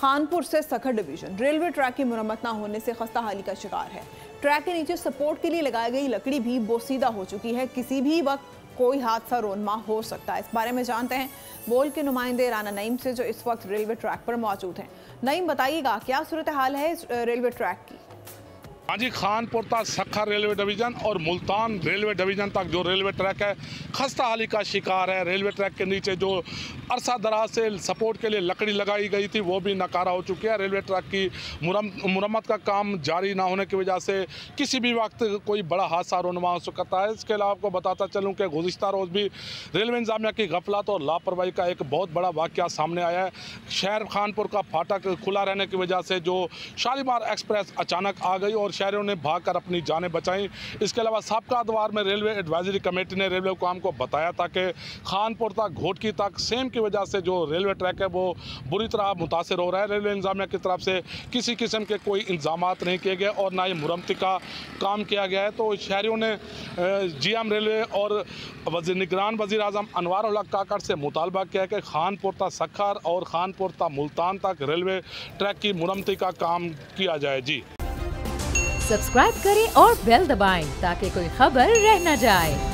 खानपुर से Sukkur division railway track की मुरम्मत न होने से खस्ता हाली का शिकार है। ट्रैक के नीचे सपोर्ट के लिए लगाई गई लकड़ी भी बोसीदा हो चुकी है। किसी भी वक्त कोई हादसा रोनमा हो सकता है। इस बारे में जानते हैं बोल के नुमाइंदे राना नईम से, जो इस वक्त रेलवे ट्रैक पर मौजूद हैं। नईम, बताइएगा क्या सूरत हाल है इस रेलवे ट्रैक की? हाँ जी, खानपुर तक सखर रेलवे डिवीज़न और मुल्तान रेलवे डिवीज़न तक जो रेलवे ट्रैक है खस्ता हाली का शिकार है। रेलवे ट्रैक के नीचे जो अरसा दराज से सपोर्ट के लिए लकड़ी लगाई गई थी वो भी नकारा हो चुकी है। रेलवे ट्रैक की मुरम्मत का काम जारी ना होने की वजह से किसी भी वक्त कोई बड़ा हादसा रोनमा हो सकता है। इसके अलावा आपको बताता चलूँ कि गुज़िश्ता रोज़ भी रेलवे इंतजामिया की गफलत और लापरवाही का एक बहुत बड़ा वाक़या सामने आया है। शहर खानपुर का फाटक खुला रहने की वजह से जो शालीमार एक्सप्रेस अचानक आ गई और शहरों ने भागकर अपनी जानें बचाई। इसके अलावा साबका अदवार में रेलवे एडवाइजरी कमेटी ने रेलवे हुकाम को बताया था कि खानपुर तक घोटकी तक सेम की वजह से जो रेलवे ट्रैक है वो बुरी तरह मुतासर हो रहा है। रेलवे इंतजामिया की तरफ से किसी किस्म के कोई इंतजामात नहीं किए गए और ना ही मुरम्मती का काम किया गया है। तो शहरियों ने GM रेलवे और निगरान वज़ीर आज़म अनवार उल हक काकड़ से मुतालबा किया कि खानपुर तक सखर और खानपुर तक मुल्तान तक रेलवे ट्रैक की मुरम्मती का काम किया जाए। जी, सब्सक्राइब करें और बेल दबाएं ताकि कोई खबर रह न जाए।